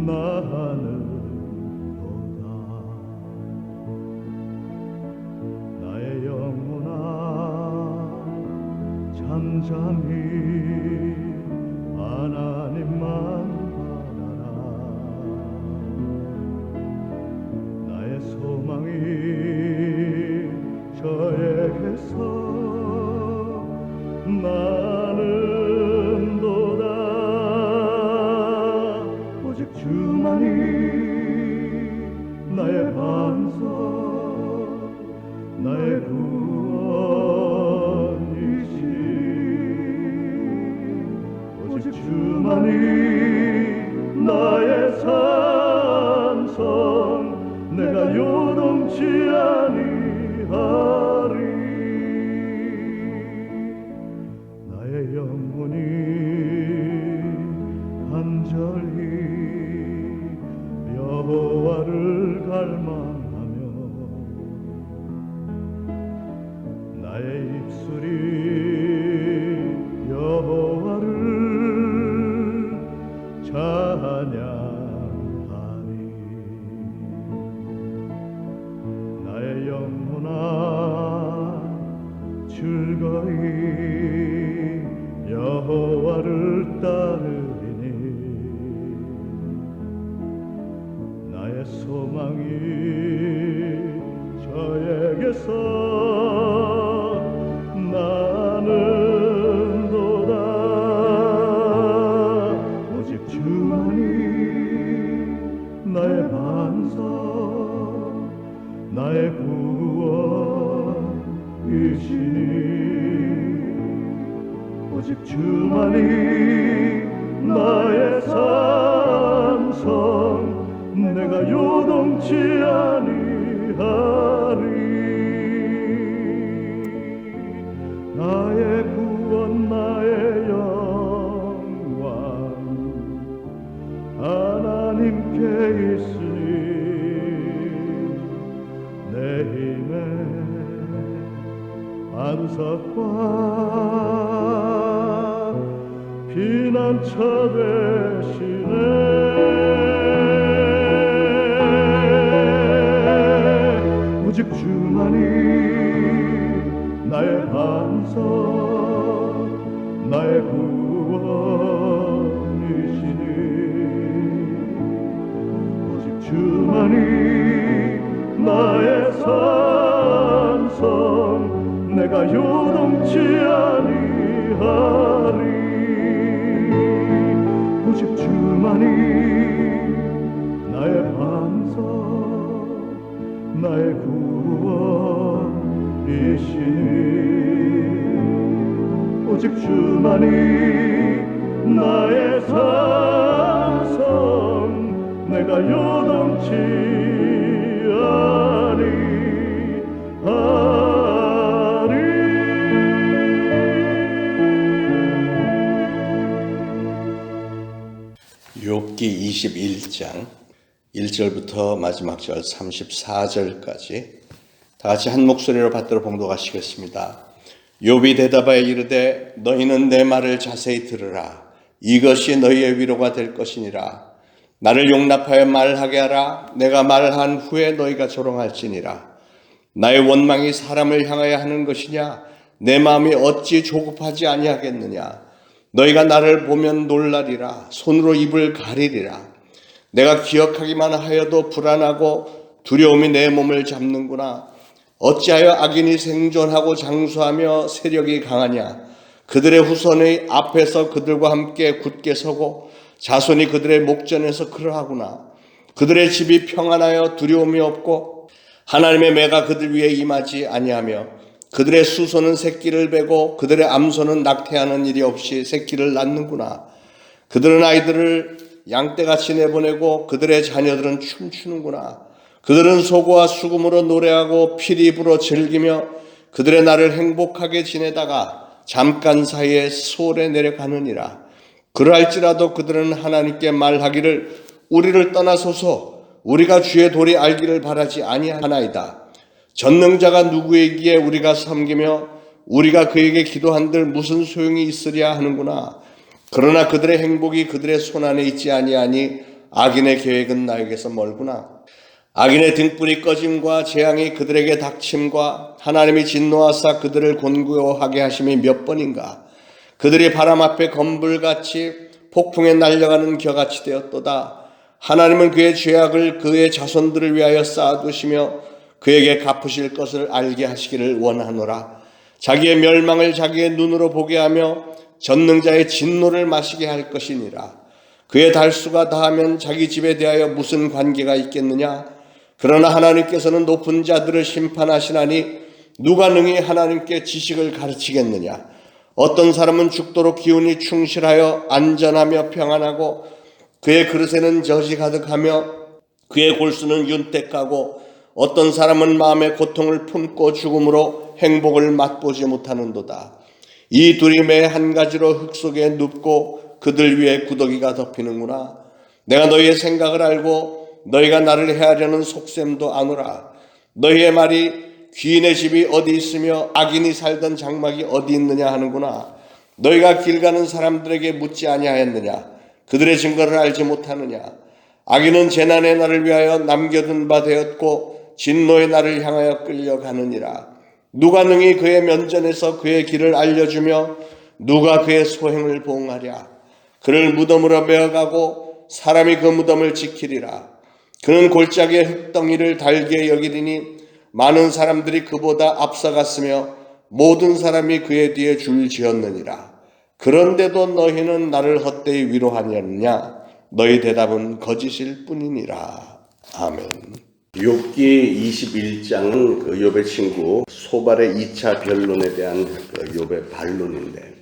나는도다. 나의 영혼아 잠잠히 하나님만 바라라. 나의 소망이 저에게서 나는도다. 오직 주만이 나의 반석, 나의 구원이시. 오직 주만이 나의 산성, 내가 요동치 아니하리. 나의 영혼이 간절히 여호와를 갈망하며 나의 입술이 여호와를 찬양하리. 나의 영혼아 즐거이 여호와를 따르리니 나의 소망이 저에게서 나는도다. 오직 주만이 나의 반석, 나의 구원이시니. 오직 주만이 나의 산성, 내가 요동치 아니하리. 나의 구원 나의 영광 하나님께 있으니 내 힘의 반석과 피난처 되시네. 오직 주만이 나의 반석, 나의 구원이시니. 오직 주만이 나의 산성, 내가 요동치 아니하리. 오직 주만이 나의 반석, 나의 구원이시니. 오직 주만이 나의 산성, 내가 요동치 아니하리. 욥기 21장 1절부터 마지막 절 34절까지 다 같이 한 목소리로 받들어 봉독하시겠습니다. 욥이 대답하여 이르되 너희는 내 말을 자세히 들으라. 이것이 너희의 위로가 될 것이니라. 나를 용납하여 말하게 하라. 내가 말한 후에 너희가 조롱할지니라. 나의 원망이 사람을 향하여 하는 것이냐? 내 마음이 어찌 조급하지 아니하겠느냐? 너희가 나를 보면 놀라리라. 손으로 입을 가리리라. 내가 기억하기만 하여도 불안하고 두려움이 내 몸을 잡는구나. 어찌하여 악인이 생존하고 장수하며 세력이 강하냐? 그들의 후손의 앞에서 그들과 함께 굳게 서고 자손이 그들의 목전에서 그러하구나. 그들의 집이 평안하여 두려움이 없고 하나님의 매가 그들 위에 임하지 아니하며 그들의 수소는 새끼를 베고 그들의 암소는 낙태하는 일이 없이 새끼를 낳는구나. 그들은 아이들을 양떼같이 내보내고 그들의 자녀들은 춤추는구나. 그들은 소고와 수금으로 노래하고 피리부로 즐기며 그들의 날을 행복하게 지내다가 잠깐 사이에 수월에 내려가느니라. 그러할지라도 그들은 하나님께 말하기를 우리를 떠나소서. 우리가 주의 도리 알기를 바라지 아니하나이다. 전능자가 누구이기에 우리가 섬기며 우리가 그에게 기도한들 무슨 소용이 있으랴 하는구나. 그러나 그들의 행복이 그들의 손안에 있지 아니하니 악인의 계획은 나에게서 멀구나. 악인의 등불이 꺼짐과 재앙이 그들에게 닥침과 하나님이 진노하사 그들을 곤고하게 하심이 몇 번인가. 그들이 바람 앞에 검불같이 폭풍에 날려가는 겨같이 되었도다. 하나님은 그의 죄악을 그의 자손들을 위하여 쌓아두시며 그에게 갚으실 것을 알게 하시기를 원하노라. 자기의 멸망을 자기의 눈으로 보게 하며 전능자의 진노를 마시게 할 것이니라. 그의 달수가 다하면 자기 집에 대하여 무슨 관계가 있겠느냐. 그러나 하나님께서는 높은 자들을 심판하시나니 누가 능히 하나님께 지식을 가르치겠느냐. 어떤 사람은 죽도록 기운이 충실하여 안전하며 평안하고 그의 그릇에는 젖이 가득하며 그의 골수는 윤택하고 어떤 사람은 마음의 고통을 품고 죽음으로 행복을 맛보지 못하는도다. 이 둘이 매 한 가지로 흙 속에 눕고 그들 위에 구더기가 덮이는구나. 내가 너희의 생각을 알고 너희가 나를 해하려는 속셈도 아노라. 너희의 말이 귀인의 집이 어디 있으며 악인이 살던 장막이 어디 있느냐 하는구나. 너희가 길 가는 사람들에게 묻지 아니하였느냐. 그들의 증거를 알지 못하느냐. 악인은 재난의 날을 위하여 남겨둔 바 되었고 진노의 날을 향하여 끌려가느니라. 누가 능히 그의 면전에서 그의 길을 알려주며 누가 그의 소행을 보응하랴. 그를 무덤으로 메어가고 사람이 그 무덤을 지키리라. 그는 골짜기의 흙덩이를 달게 여기리니 많은 사람들이 그보다 앞서갔으며 모든 사람이 그의 뒤에 줄지었느니라. 그런데도 너희는 나를 헛되이 위로하느냐. 너희 대답은 거짓일 뿐이니라. 아멘. 욥기 21장은 그 욥의 친구 소발의 2차 변론에 대한 그 욥의 반론인데,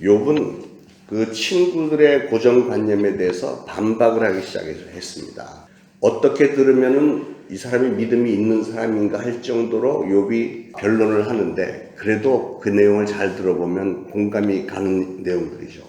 욥은 그 친구들의 고정관념에 대해서 반박을 하기 시작했습니다. 어떻게 들으면은 이 사람이 믿음이 있는 사람인가 할 정도로 욥이 변론을 하는데, 그래도 그 내용을 잘 들어보면 공감이 가는 내용들이죠.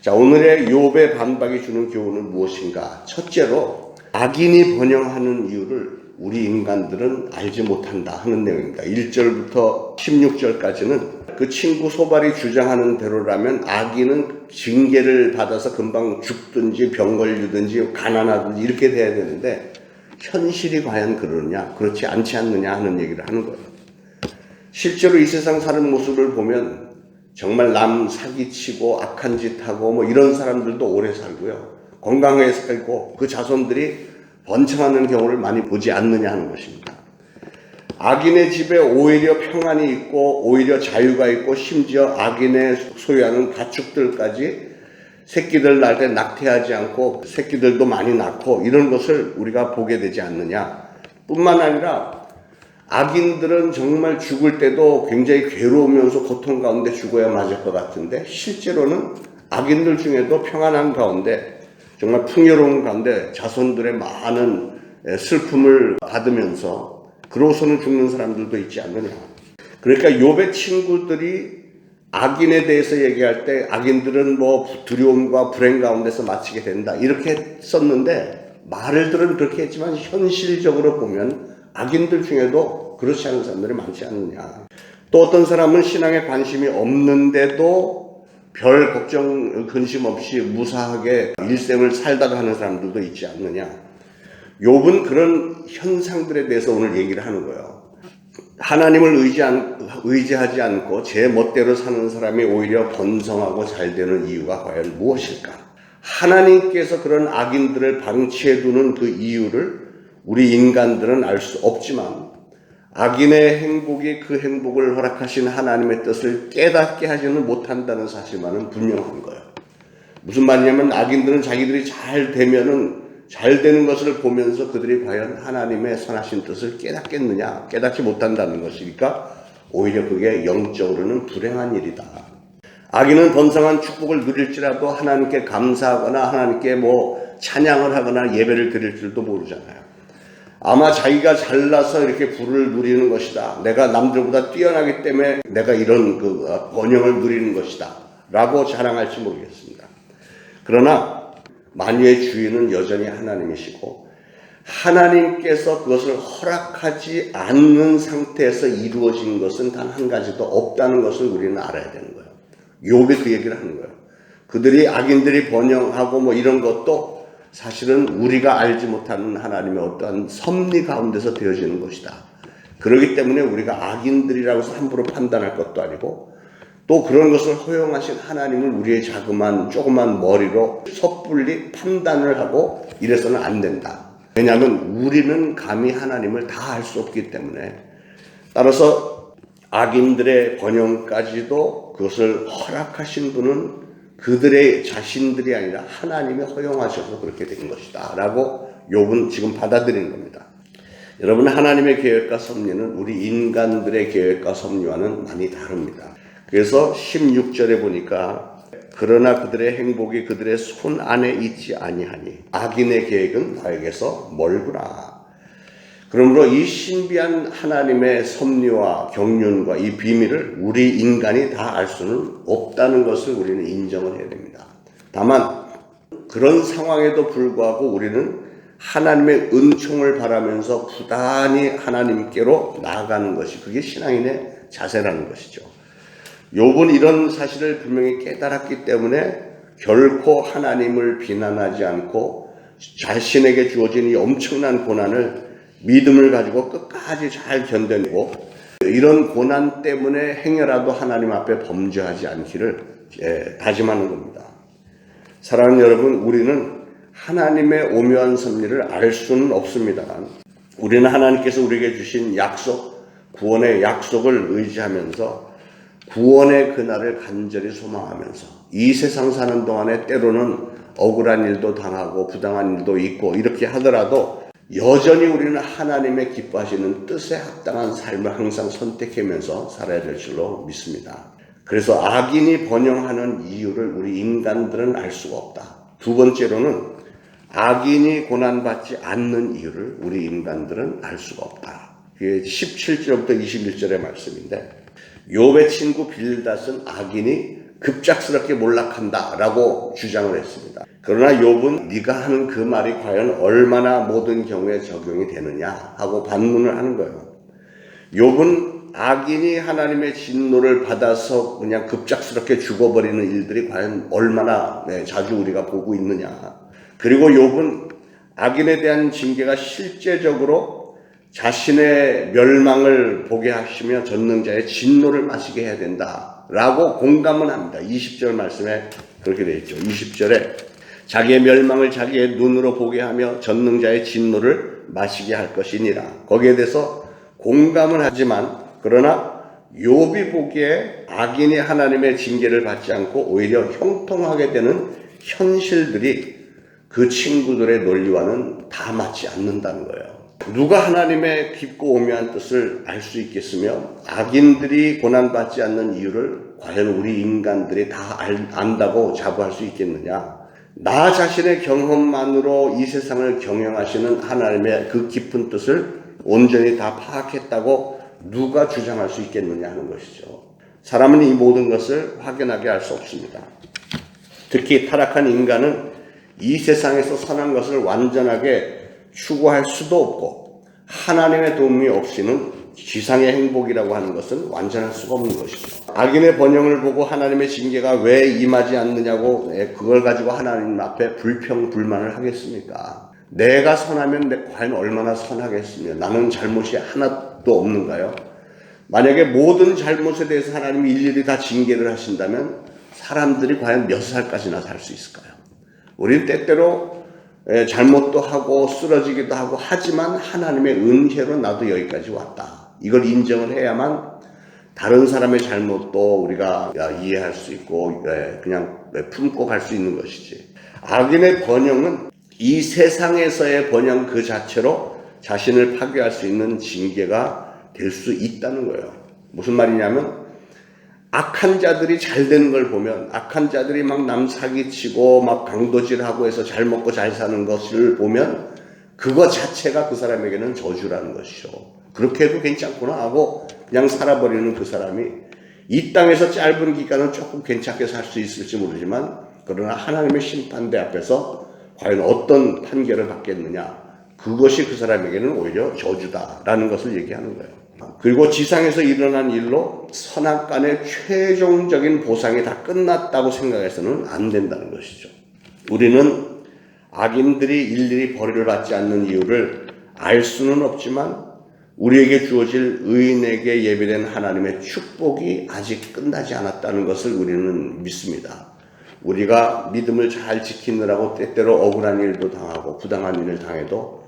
자, 오늘의 욥의 반박이 주는 교훈은 무엇인가? 첫째로 악인이 번영하는 이유를 우리 인간들은 알지 못한다 하는 내용입니다. 1절부터 16절까지는 그 친구 소발이 주장하는 대로라면 악인은 징계를 받아서 금방 죽든지 병 걸리든지 가난하든지 이렇게 돼야 되는데, 현실이 과연 그러느냐, 그렇지 않지 않느냐 하는 얘기를 하는 거예요. 실제로 이 세상 사는 모습을 보면 정말 남 사기치고 악한 짓 하고 뭐 이런 사람들도 오래 살고요, 건강하게 살고 그 자손들이 번창하는 경우를 많이 보지 않느냐 하는 것입니다. 악인의 집에 오히려 평안이 있고 오히려 자유가 있고 심지어 악인의 소유하는 가축들까지 새끼들 낳을 때 낙태하지 않고 새끼들도 많이 낳고 이런 것을 우리가 보게 되지 않느냐. 뿐만 아니라 악인들은 정말 죽을 때도 굉장히 괴로우면서 고통 가운데 죽어야 맞을 것 같은데, 실제로는 악인들 중에도 평안한 가운데 정말 풍요로운 가운데 자손들의 많은 슬픔을 받으면서 그러고서는 죽는 사람들도 있지 않느냐. 그러니까 욥의 친구들이 악인에 대해서 얘기할 때 악인들은 뭐 두려움과 불행 가운데서 마치게 된다 이렇게 썼는데, 말들은 그렇게 했지만 현실적으로 보면 악인들 중에도 그렇지 않은 사람들이 많지 않느냐. 또 어떤 사람은 신앙에 관심이 없는데도 별 걱정 근심 없이 무사하게 일생을 살다가 하는 사람들도 있지 않느냐. 욥은 그런 현상들에 대해서 오늘 얘기를 하는 거예요. 하나님을 의지하지 않고 제 멋대로 사는 사람이 오히려 번성하고 잘 되는 이유가 과연 무엇일까? 하나님께서 그런 악인들을 방치해 두는 그 이유를 우리 인간들은 알 수 없지만, 악인의 행복이 그 행복을 허락하신 하나님의 뜻을 깨닫게 하지는 못한다는 사실만은 분명한 거예요. 무슨 말이냐면, 악인들은 자기들이 잘 되면은 잘 되는 것을 보면서 그들이 과연 하나님의 선하신 뜻을 깨닫겠느냐, 깨닫지 못한다는 것이니까 오히려 그게 영적으로는 불행한 일이다. 악인은 번성한 축복을 누릴지라도 하나님께 감사하거나 하나님께 뭐 찬양을 하거나 예배를 드릴 줄도 모르잖아요. 아마 자기가 잘나서 이렇게 부를 누리는 것이다, 내가 남들보다 뛰어나기 때문에 내가 이런 그 번영을 누리는 것이다 라고 자랑할지 모르겠습니다. 그러나 만유의 주인은 여전히 하나님이시고, 하나님께서 그것을 허락하지 않는 상태에서 이루어진 것은 단 한 가지도 없다는 것을 우리는 알아야 되는 거예요. 욥이 그 얘기를 하는 거예요. 그들이 악인들이 번영하고 뭐 이런 것도 사실은 우리가 알지 못하는 하나님의 어떠한 섭리 가운데서 되어지는 것이다. 그렇기 때문에 우리가 악인들이라고 해서 함부로 판단할 것도 아니고 또 그런 것을 허용하신 하나님을 우리의 자그마한 조그만 머리로 섣불리 판단을 하고 이래서는 안 된다. 왜냐하면 우리는 감히 하나님을 다 알 수 없기 때문에 따라서 악인들의 번영까지도 그것을 허락하신 분은 그들의 자신들이 아니라 하나님이 허용하셔서 그렇게 된 것이다 라고 욥은 지금 받아들이는 겁니다. 여러분, 하나님의 계획과 섭리는 우리 인간들의 계획과 섭리와는 많이 다릅니다. 그래서 16절에 보니까 그러나 그들의 행복이 그들의 손 안에 있지 아니하니 악인의 계획은 나에게서 멀구나. 그러므로 이 신비한 하나님의 섭리와 경륜과 이 비밀을 우리 인간이 다 알 수는 없다는 것을 우리는 인정을 해야 됩니다. 다만 그런 상황에도 불구하고 우리는 하나님의 은총을 바라면서 부단히 하나님께로 나아가는 것이 그게 신앙인의 자세라는 것이죠. 욥은 이런 사실을 분명히 깨달았기 때문에 결코 하나님을 비난하지 않고 자신에게 주어진 이 엄청난 고난을 믿음을 가지고 끝까지 잘 견뎌내고 이런 고난 때문에 행여라도 하나님 앞에 범죄하지 않기를 다짐하는 겁니다. 사랑하는 여러분, 우리는 하나님의 오묘한 섭리를 알 수는 없습니다만 우리는 하나님께서 우리에게 주신 약속, 구원의 약속을 의지하면서 구원의 그날을 간절히 소망하면서 이 세상 사는 동안에 때로는 억울한 일도 당하고 부당한 일도 있고 이렇게 하더라도 여전히 우리는 하나님의 기뻐하시는 뜻에 합당한 삶을 항상 선택하면서 살아야 될 줄로 믿습니다. 그래서 악인이 번영하는 이유를 우리 인간들은 알 수가 없다. 두 번째로는 악인이 고난받지 않는 이유를 우리 인간들은 알 수가 없다. 이게 17절부터 21절의 말씀인데 욥의 친구 빌닷은 악인이 급작스럽게 몰락한다 라고 주장을 했습니다. 그러나 욥은 네가 하는 그 말이 과연 얼마나 모든 경우에 적용이 되느냐 하고 반문을 하는 거예요. 욥은 악인이 하나님의 진노를 받아서 그냥 급작스럽게 죽어버리는 일들이 과연 얼마나 자주 우리가 보고 있느냐. 그리고 욥은 악인에 대한 징계가 실제적으로 자신의 멸망을 보게 하시며 전능자의 진노를 마시게 해야 된다라고 공감은 합니다. 20절 말씀에 그렇게 되어 있죠. 20절에 자기의 멸망을 자기의 눈으로 보게 하며 전능자의 진노를 마시게 할 것이니라. 거기에 대해서 공감은 하지만 그러나 욥이 보기에 악인이 하나님의 징계를 받지 않고 오히려 형통하게 되는 현실들이 그 친구들의 논리와는 다 맞지 않는다는 거예요. 누가 하나님의 깊고 오묘한 뜻을 알 수 있겠으며 악인들이 고난받지 않는 이유를 과연 우리 인간들이 다 안다고 자부할 수 있겠느냐. 나 자신의 경험만으로 이 세상을 경영하시는 하나님의 그 깊은 뜻을 온전히 다 파악했다고 누가 주장할 수 있겠느냐 하는 것이죠. 사람은 이 모든 것을 확연하게 알 수 없습니다. 특히 타락한 인간은 이 세상에서 선한 것을 완전하게 추구할 수도 없고 하나님의 도움이 없이는 지상의 행복이라고 하는 것은 완전할 수가 없는 것이죠. 악인의 번영을 보고 하나님의 징계가 왜 임하지 않느냐고 그걸 가지고 하나님 앞에 불평불만을 하겠습니까? 내가 선하면 과연 얼마나 선하겠으며 나는 잘못이 하나도 없는가요? 만약에 모든 잘못에 대해서 하나님이 일일이 다 징계를 하신다면 사람들이 과연 몇 살까지나 살 수 있을까요? 우리는 때때로 잘못도 하고 쓰러지기도 하고 하지만 하나님의 은혜로 나도 여기까지 왔다. 이걸 인정을 해야만 다른 사람의 잘못도 우리가 이해할 수 있고 그냥 품고 갈 수 있는 것이지. 악인의 번영은 이 세상에서의 번영 그 자체로 자신을 파괴할 수 있는 징계가 될 수 있다는 거예요. 무슨 말이냐면 악한 자들이 잘 되는 걸 보면 악한 자들이 막 남 사기치고 막 강도질하고 해서 잘 먹고 잘 사는 것을 보면 그거 자체가 그 사람에게는 저주라는 것이죠. 그렇게 해도 괜찮구나 하고 그냥 살아버리는 그 사람이 이 땅에서 짧은 기간은 조금 괜찮게 살 수 있을지 모르지만 그러나 하나님의 심판대 앞에서 과연 어떤 판결을 받겠느냐, 그것이 그 사람에게는 오히려 저주다라는 것을 얘기하는 거예요. 그리고 지상에서 일어난 일로 선악간의 최종적인 보상이 다 끝났다고 생각해서는 안 된다는 것이죠. 우리는 악인들이 일일이 벌을 받지 않는 이유를 알 수는 없지만 우리에게 주어질 의인에게 예비된 하나님의 축복이 아직 끝나지 않았다는 것을 우리는 믿습니다. 우리가 믿음을 잘 지키느라고 때때로 억울한 일도 당하고 부당한 일을 당해도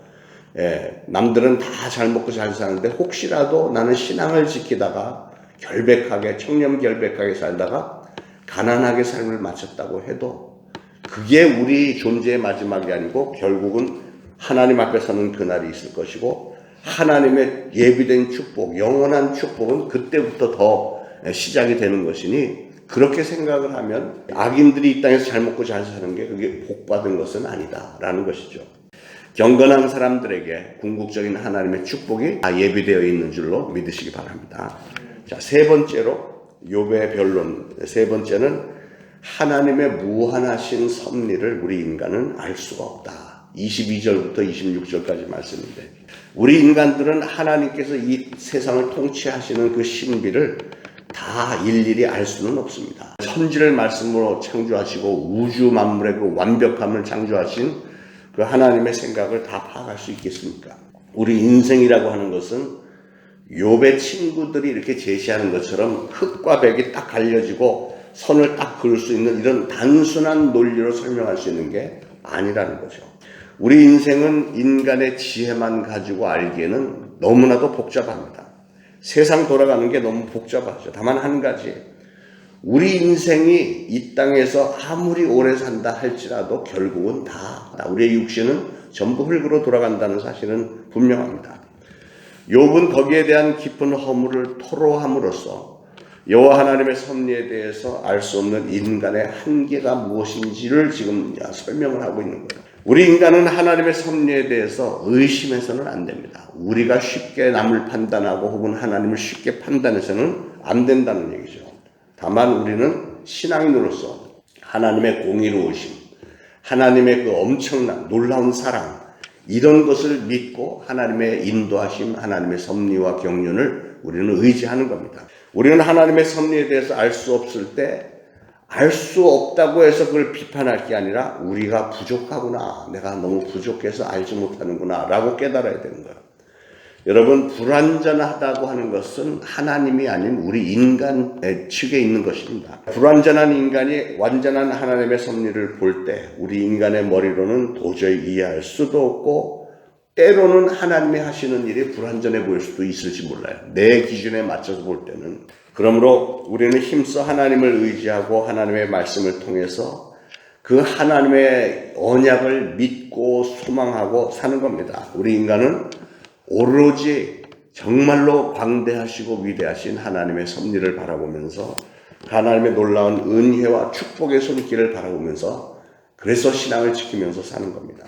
남들은 다 잘 먹고 잘 사는데 혹시라도 나는 신앙을 지키다가 결백하게 청렴결백하게 살다가 가난하게 삶을 마쳤다고 해도 그게 우리 존재의 마지막이 아니고 결국은 하나님 앞에 서는 그날이 있을 것이고 하나님의 예비된 축복, 영원한 축복은 그때부터 더 시작이 되는 것이니 그렇게 생각을 하면 악인들이 이 땅에서 잘 먹고 잘 사는 게 그게 복받은 것은 아니다라는 것이죠. 경건한 사람들에게 궁극적인 하나님의 축복이 다 예비되어 있는 줄로 믿으시기 바랍니다. 자, 세 번째로 욥의 변론, 세 번째는 하나님의 무한하신 섭리를 우리 인간은 알 수가 없다. 22절부터 26절까지 말씀인데 우리 인간들은 하나님께서 이 세상을 통치하시는 그 신비를 다 일일이 알 수는 없습니다. 천지를 말씀으로 창조하시고 우주 만물의 그 완벽함을 창조하신 그 하나님의 생각을 다 파악할 수 있겠습니까? 우리 인생이라고 하는 것은 욥의 친구들이 이렇게 제시하는 것처럼 흑과 백이 딱 갈려지고 선을 딱 그을 수 있는 이런 단순한 논리로 설명할 수 있는 게 아니라는 거죠. 우리 인생은 인간의 지혜만 가지고 알기에는 너무나도 복잡합니다. 세상 돌아가는 게 너무 복잡하죠. 다만 한 가지, 우리 인생이 이 땅에서 아무리 오래 산다 할지라도 결국은 다 우리의 육신은 전부 흙으로 돌아간다는 사실은 분명합니다. 욥은 거기에 대한 깊은 허물을 토로함으로써 여호와 하나님의 섭리에 대해서 알 수 없는 인간의 한계가 무엇인지를 지금 설명을 하고 있는 거예요. 우리 인간은 하나님의 섭리에 대해서 의심해서는 안 됩니다. 우리가 쉽게 남을 판단하고 혹은 하나님을 쉽게 판단해서는 안 된다는 얘기죠. 다만 우리는 신앙인으로서 하나님의 공의로우심, 하나님의 그 엄청난 놀라운 사랑 이런 것을 믿고 하나님의 인도하심, 하나님의 섭리와 경륜을 우리는 의지하는 겁니다. 우리는 하나님의 섭리에 대해서 알 수 없을 때 알 수 없다고 해서 그걸 비판할 게 아니라 우리가 부족하구나, 내가 너무 부족해서 알지 못하는구나 라고 깨달아야 되는 거예요. 여러분, 불완전하다고 하는 것은 하나님이 아닌 우리 인간 측에 있는 것입니다. 불완전한 인간이 완전한 하나님의 섭리를 볼 때 우리 인간의 머리로는 도저히 이해할 수도 없고 때로는 하나님이 하시는 일이 불완전해 보일 수도 있을지 몰라요. 내 기준에 맞춰서 볼 때는. 그러므로 우리는 힘써 하나님을 의지하고 하나님의 말씀을 통해서 그 하나님의 언약을 믿고 소망하고 사는 겁니다. 우리 인간은 오로지 정말로 광대하시고 위대하신 하나님의 섭리를 바라보면서 하나님의 놀라운 은혜와 축복의 손길을 바라보면서 그래서 신앙을 지키면서 사는 겁니다.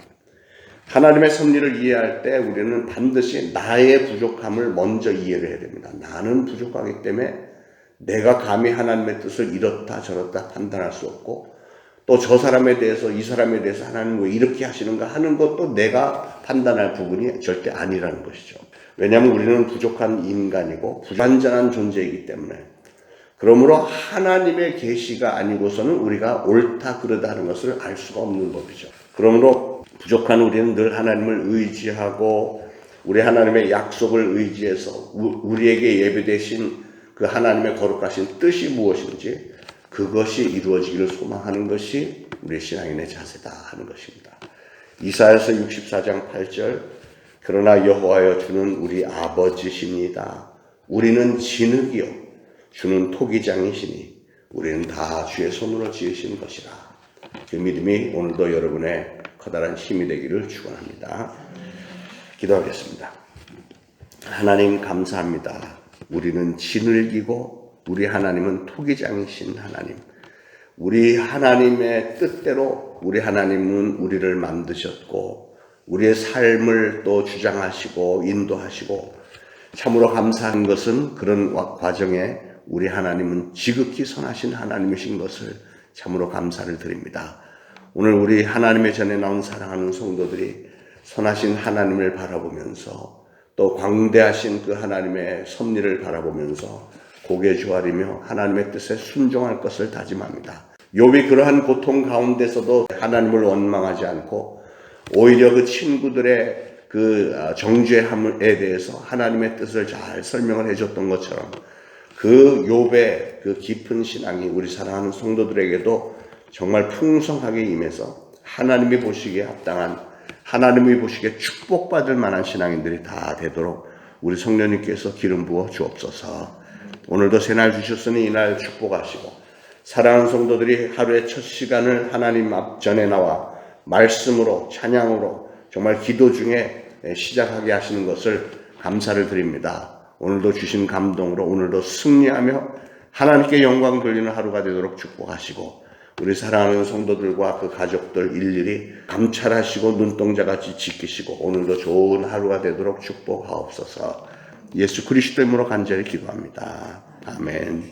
하나님의 섭리를 이해할 때 우리는 반드시 나의 부족함을 먼저 이해를 해야 됩니다. 나는 부족하기 때문에 내가 감히 하나님의 뜻을 이렇다 저렇다 판단할 수 없고 또 저 사람에 대해서 이 사람에 대해서 하나님 왜 이렇게 하시는가 하는 것도 내가 판단할 부분이 절대 아니라는 것이죠. 왜냐하면 우리는 부족한 인간이고 불완전한 존재이기 때문에 그러므로 하나님의 계시가 아니고서는 우리가 옳다 그르다 하는 것을 알 수가 없는 법이죠. 그러므로 부족한 우리는 늘 하나님을 의지하고 우리 하나님의 약속을 의지해서 우리에게 예배되신 그 하나님의 거룩하신 뜻이 무엇인지 그것이 이루어지기를 소망하는 것이 우리 신앙인의 자세다 하는 것입니다. 이사야서 64장 8절 그러나 여호와여 주는 우리 아버지십니다. 우리는 진흙이요 주는 토기장이시니 우리는 다 주의 손으로 지으신 것이라. 그 믿음이 오늘도 여러분의 커다란 힘이 되기를 축원합니다. 기도하겠습니다. 하나님 감사합니다. 우리는 진흙이고 우리 하나님은 토기장이신 하나님. 우리 하나님의 뜻대로 우리 하나님은 우리를 만드셨고 우리의 삶을 또 주장하시고 인도하시고 참으로 감사한 것은 그런 과정에 우리 하나님은 지극히 선하신 하나님이신 것을 참으로 감사를 드립니다. 오늘 우리 하나님의 전에 나온 사랑하는 성도들이 선하신 하나님을 바라보면서 또 광대하신 그 하나님의 섭리를 바라보면서 고개 조아리며 하나님의 뜻에 순종할 것을 다짐합니다. 욥이 그러한 고통 가운데서도 하나님을 원망하지 않고 오히려 그 친구들의 그 정죄함에 대해서 하나님의 뜻을 잘 설명을 해줬던 것처럼 그 욥의 그 깊은 신앙이 우리 사랑하는 성도들에게도 정말 풍성하게 임해서 하나님이 보시기에 합당한, 하나님이 보시기에 축복받을 만한 신앙인들이 다 되도록 우리 성령님께서 기름 부어 주옵소서. 오늘도 새날 주셨으니 이날 축복하시고, 사랑하는 성도들이 하루의 첫 시간을 하나님 앞전에 나와 말씀으로, 찬양으로, 정말 기도 중에 시작하게 하시는 것을 감사를 드립니다. 오늘도 주신 감동으로 오늘도 승리하며 하나님께 영광 돌리는 하루가 되도록 축복하시고, 우리 사랑하는 성도들과 그 가족들 일일이 감찰하시고 눈동자같이 지키시고 오늘도 좋은 하루가 되도록 축복하옵소서. 예수 그리스도 이름으로 간절히 기도합니다. 아멘.